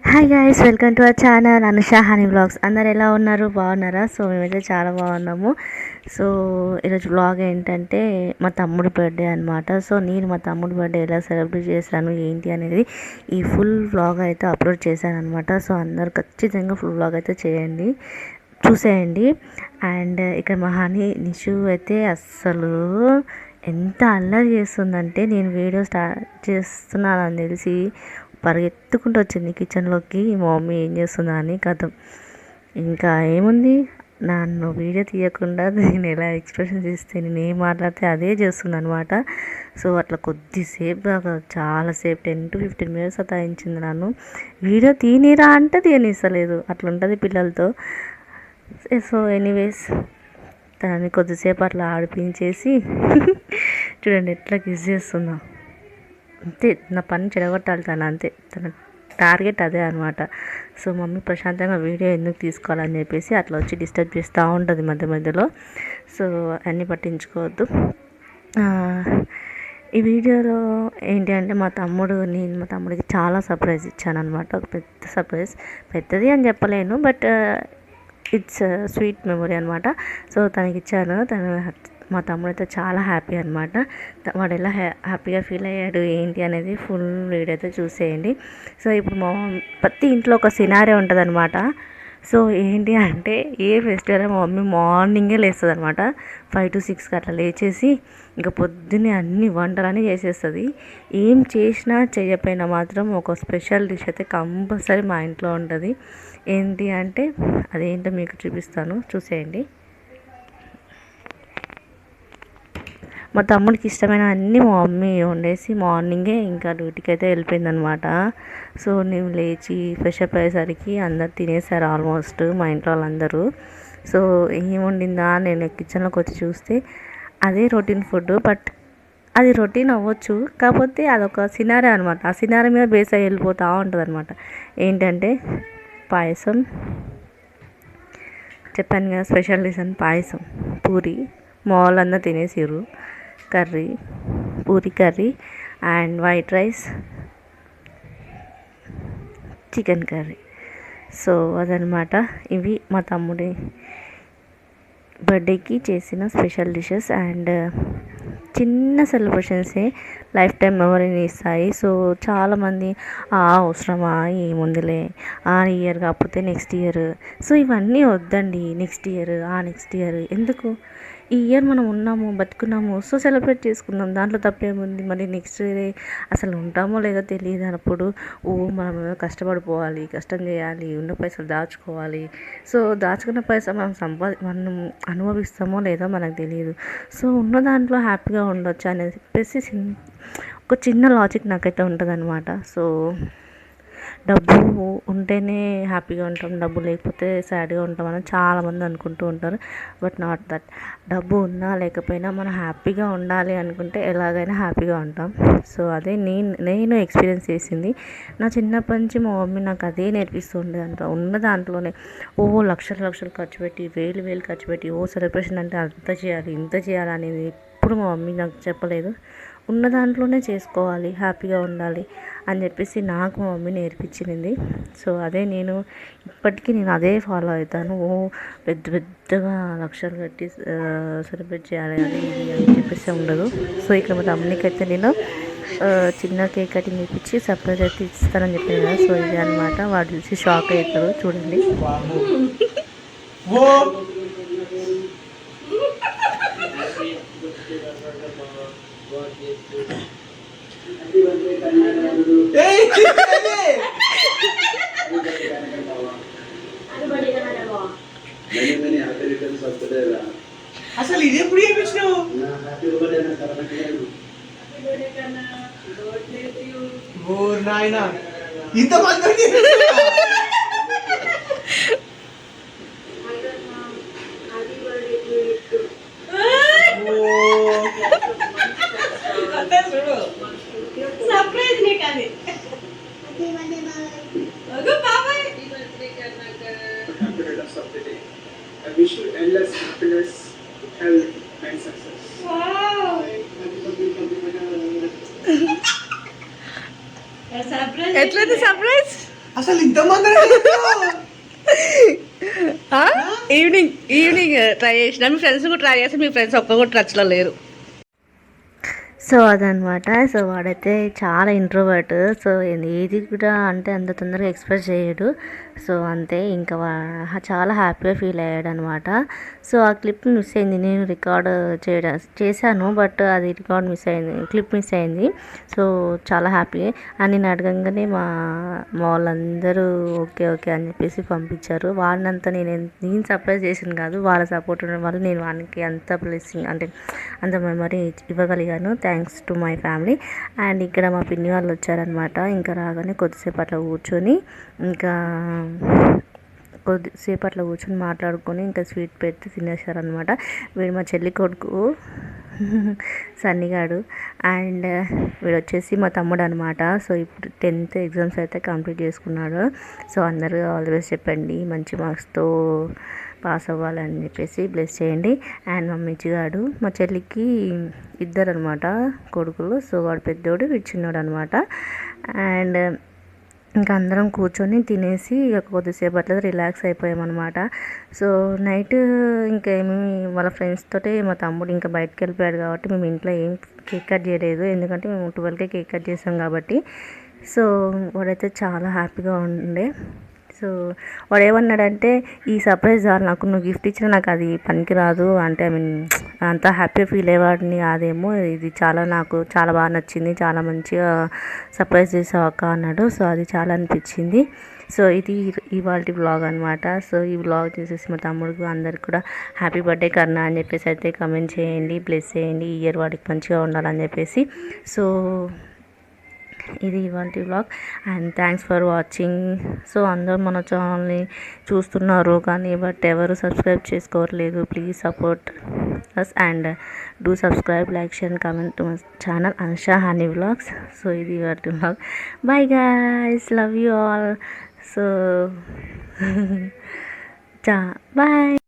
Hi guys, welcome to our channel Anusha honey vlogs. అందరు ఎలా ఉన్నారు? బాగున్నారా? సో మేమైతే చాలా బాగున్నాము. సో ఈరోజు వ్లాగ్ ఏంటంటే మా తమ్ముడి బర్త్డే అనమాట. సో నేను మా తమ్ముడి బర్త్డే ఎలా సెలబ్రేట్ చేశాను ఏంటి అనేది ఈ ఫుల్ వ్లాగ్ అయితే అప్లోడ్ చేశాను అనమాట. సో అందరు ఖచ్చితంగా ఫుల్ వ్లాగ్ అయితే చూసేయండి. అండ్ ఇక్కడ మా హనీ నిషు అయితే అస్సలు ఎంత అల్లరి చేస్తుందంటే నేను వీడియో స్టార్ట్ చేస్తున్నానని తెలిసి పరిగెత్తుకుంటూ వచ్చింది కిచెన్లోకి. మా మమ్మీ ఏం చేస్తుందా అని. కథ ఇంకా ఏముంది, నన్ను వీడియో తీయకుండా నేను ఎలా ఎక్స్ప్రెషన్స్ ఇస్తే నేను ఏం మాట్లాడితే అదే చేస్తుంది అనమాట. సో అట్లా కొద్దిసేపు చాలాసేపు 10 to 15 minutes సతాయించింది నన్ను. వీడియో తీనిరా అంటే తీయనిస్తలేదు, అట్లా ఉంటుంది పిల్లలతో. సో ఎనీవేస్ తనని కొద్దిసేపు అట్లా ఆడిపించేసి చూడండి ఎట్లా కిస్ చేస్తుందా. అంతే, నా పని చెడగొట్టాలి తను, అంతే తన టార్గెట్ అదే అనమాట. సో మమ్మీ ప్రశాంతంగా వీడియో ఎందుకు తీసుకోవాలని చెప్పేసి అట్లా వచ్చి డిస్టర్బ్ చేస్తూ ఉంటుంది మధ్య మధ్యలో. సో అన్నీ పట్టించుకోవద్దు. ఈ వీడియోలో ఏంటి అంటే మా తమ్ముడికి చాలా సర్ప్రైజ్ ఇచ్చాను అనమాట. ఒక పెద్ద సర్ప్రైజ్, పెద్దది అని చెప్పలేను, బట్ ఇట్స్ స్వీట్ మెమొరీ అనమాట. సో తనకి ఇచ్చాను. మా తమ్ముడు అయితే చాలా హ్యాపీ అనమాట. వాడు ఎలా హ్యాపీగా ఫీల్ అయ్యాడు ఏంటి అనేది ఫుల్ వీడియో అయితే చూసేయండి. సో ఇప్పుడు ప్రతి ఇంట్లో ఒక సినారీ ఉంటుంది అనమాట. సో ఏంటి అంటే ఏ ఫెస్టివల్ మా మమ్మీ మార్నింగే లేస్తుంది అనమాట. 5 to 6 అట్లా లేచేసి ఇంకా పొద్దున్నే అన్ని వంటలన్నీ చేసేస్తుంది. ఏం చేసినా చేయకపోయినా మాత్రం ఒక స్పెషల్ డిష్ అయితే కంపల్సరీ మా ఇంట్లో ఉంటుంది. ఏంటి అంటే అదేంటో మీకు చూపిస్తాను, చూసేయండి. మా తమ్ముడికి ఇష్టమైన అన్నీ మా మమ్మీ వండేసి మార్నింగే ఇంకా డ్యూటీకి అయితే వెళ్ళిపోయిందనమాట. సో నేను లేచి ఫ్రెష్ అప్ అయ్యేసరికి అందరు తినేసారు ఆల్మోస్ట్, మా ఇంట్లో వాళ్ళందరూ. సో ఏం వండిందా నేను కిచెన్లోకి వచ్చి చూస్తే అదే రొటీన్ ఫుడ్. బట్ అది రొటీన్ అవ్వచ్చు, కాకపోతే అదొక సినారీ అనమాట. ఆ సినారీ మీద బేస్ అయ్యి వెళ్ళిపోతూ ఉంటుంది అనమాట. ఏంటంటే పాయసం, చెప్పాను కదా స్పెషల్ డిష్ అని, పాయసం, పూరి, మా వాళ్ళందరూ తినేసిర్రు. Curry, puri curry and white rice, chicken curry. So అదనమాట, ఇవి మా తమ్ముడి బర్త్డేకి చేసిన స్పెషల్ డిషెస్. అండ్ చిన్న సెలబ్రేషన్సే లైఫ్ టైం మెమరీని ఇస్తాయి. సో చాలామంది అవసరమా, ఏముందిలే, ఈ ఇయర్ కాకపోతే నెక్స్ట్ ఇయర్, సో ఇవన్నీ వద్దండి. నెక్స్ట్ ఇయర్ ఎందుకు? ఈ ఇయర్ మనం ఉన్నాము, బతుకున్నాము, సో సెలబ్రేట్ చేసుకుందాం, దాంట్లో తప్పేముంది. మరి నెక్స్ట్ ఇయర్ అసలు ఉంటామో లేదో తెలియదు అన్నప్పుడు మనం కష్టపడిపోవాలి, కష్టం చేయాలి, ఉన్న పైసలు దాచుకోవాలి. సో దాచుకున్న పైసలు మనం అనుభవిస్తామో లేదో మనకు తెలియదు. సో ఉన్న దాంట్లో హ్యాపీగా ఉండొచ్చు అని చెప్పేసి ఒక చిన్న లాజిక్ నాకైతే ఉంటుంది అనమాట. సో డబ్బు ఉంటేనే హ్యాపీగా ఉంటాం, డబ్బు లేకపోతే సాడ్గా ఉంటామని చాలామంది అనుకుంటూ ఉంటారు. But not that. డబ్బు ఉన్నా లేకపోయినా మనం హ్యాపీగా ఉండాలి అనుకుంటే ఎలాగైనా హ్యాపీగా ఉంటాం. సో అదే నేను ఎక్స్పీరియన్స్ చేసింది. నా చిన్నప్పటి నుంచి మా మమ్మీ నాకు అదే నేర్పిస్తుండే అంట. ఉన్న దాంట్లోనే లక్షలు ఖర్చు పెట్టి, వేలు ఖర్చు పెట్టి సెలబ్రేషన్ అంటే అంత చేయాలి, ఇంత చేయాలి అనేది ఎప్పుడు మా మమ్మీ నాకు చెప్పలేదు. ఉన్న దాంట్లోనే చేసుకోవాలి, హ్యాపీగా ఉండాలి అని చెప్పేసి నాకు మా మమ్మీ నేర్పించింది. సో అదే ఇప్పటికీ నేను అదే ఫాలో అవుతాను. పెద్దగా లక్షలు కట్టి సెలబ్రేట్ చేయాలి అది ఇది అని చెప్పేసి ఉండదు. సో ఇక్కడ మా తమ్మునికి అయితే నేను చిన్న కేక్ కటింగ్ ఇప్పించి సర్ప్రైజ్ అయితే ఇస్తానని చెప్పాను కదా. సో ఇది అనమాట. వాడు చూసి షాక్ అవుతారు, చూడండి. అసలు ఇది ఎప్పుడు చేయించినావు? నాయన ఇంతమంది సర్ప్రైజ్ నీకు అది. I wish you endless happiness, health and success. Wow! ఎట్లయితే సర్ప్రైజ్ అసలు ఇంతమంది ఈవినింగ్ ఈవినింగ్ ట్రై చేసిన మీ ఫ్రెండ్స్ కూడా ట్రై చేస్తే మీ ఫ్రెండ్స్ ఒక్క కూడా టచ్లో లేరు. సో అదనమాట. సో వాడైతే చాలా ఇంట్రోవర్ట్. సో ఏది కూడా అంటే అంత తొందరగా ఎక్స్ప్రెస్ చేయడు. సో అంతే ఇంకా చాలా హ్యాపీగా ఫీల్ అయ్యాడు అనమాట. సో ఆ క్లిప్ మిస్ అయింది. నేను రికార్డ్ చేశాను బట్ అది రికార్డ్ మిస్ అయింది, క్లిప్ మిస్ అయింది. సో చాలా హ్యాపీ అని నేను అడగంగానే మా వాళ్ళందరూ ఓకే ఓకే అని చెప్పేసి పంపించారు. వాడినంత నేను సర్ప్రైజ్ చేసింది కాదు, వాళ్ళ సపోర్ట్ ఉండడం వల్ల నేను వానికి అంత బ్లెస్సింగ్ అంటే అంత మెమరీ ఇవ్వగలిగాను. Thanks to my family. And ఇక్కడ మా పిన్ని వాళ్ళు వచ్చారనమాట. ఇంకా రాగానే కొద్దిసేపు అట్లా కూర్చొని మాట్లాడుకొని ఇంకా స్వీట్ పెట్టి తినేశారనమాట. వీడు మా చెల్లి కొడుకు సన్నిగాడు. అండ్ వీడు వచ్చేసి మా తమ్ముడు అనమాట. సో ఇప్పుడు 10th ఎగ్జామ్స్ అయితే కంప్లీట్ చేసుకున్నాడు. సో అందరూ ఆల్ ది బెస్ట్ చెప్పండి, మంచి మార్క్స్తో పాస్ అవ్వాలని చెప్పేసి బ్లెస్ చేయండి. అండ్ మా మిచ్చిగాడు, మా చెల్లికి ఇద్దరు అనమాట కొడుకులు. సో వాడు పెద్దోడు, వీడు చిన్నోడు అనమాట. అండ్ ఇంకా అందరం కూర్చొని తినేసి కొద్దిసేపు అట్లా రిలాక్స్ అయిపోయామన్నమాట. సో నైట్ ఇంకేమీ వాళ్ళ ఫ్రెండ్స్ తోటి మా తమ్ముడు ఇంకా బయటకు వెళ్ళిపోయాడు కాబట్టి మేము ఇంట్లో ఏం కేక్ కట్ చేయలేదు, ఎందుకంటే మేము 12కే కేక్ కట్ చేసాం కాబట్టి. సో వాడైతే చాలా హ్యాపీగా ఉండే. సో వాడు ఏమన్నాడంటే, ఈ సర్ప్రైజ్ నాకు నువ్వు గిఫ్ట్ ఇచ్చినా నాకు అది పనికిరాదు అంటే అంత హ్యాపీ ఫీల్ అయ్యేవాడిని కాదేమో, ఇది నాకు చాలా బాగా నచ్చింది, చాలా మంచిగా సర్ప్రైజ్ చేసావు అక్క అన్నాడు. సో అది చాలా అనిపించింది. సో ఇది ఇవాళ వ్లాగ్ అనమాట. సో ఈ వ్లాగ్ చేసేసి మా తమ్ముడికి అందరికి కూడా హ్యాపీ బర్త్డే కన్నా అని చెప్పేసి అయితే కమెంట్ చేయండి, బ్లెస్ చేయండి, ఈ ఇయర్ వాడికి మంచిగా ఉండాలని చెప్పేసి. సో ఇది ఇవాళ vlog and thanks for watching. So అందరూ మన ఛానల్ని చూస్తున్నారు కానీ బట్ ఎవరు సబ్స్క్రైబ్ చేసుకోవట్లేదు. Please support us and do subscribe, like, share, comment to my channel Anusha honey vlogs. So ఇది ఇవాళ vlog. Bye guys, love you all. So bye.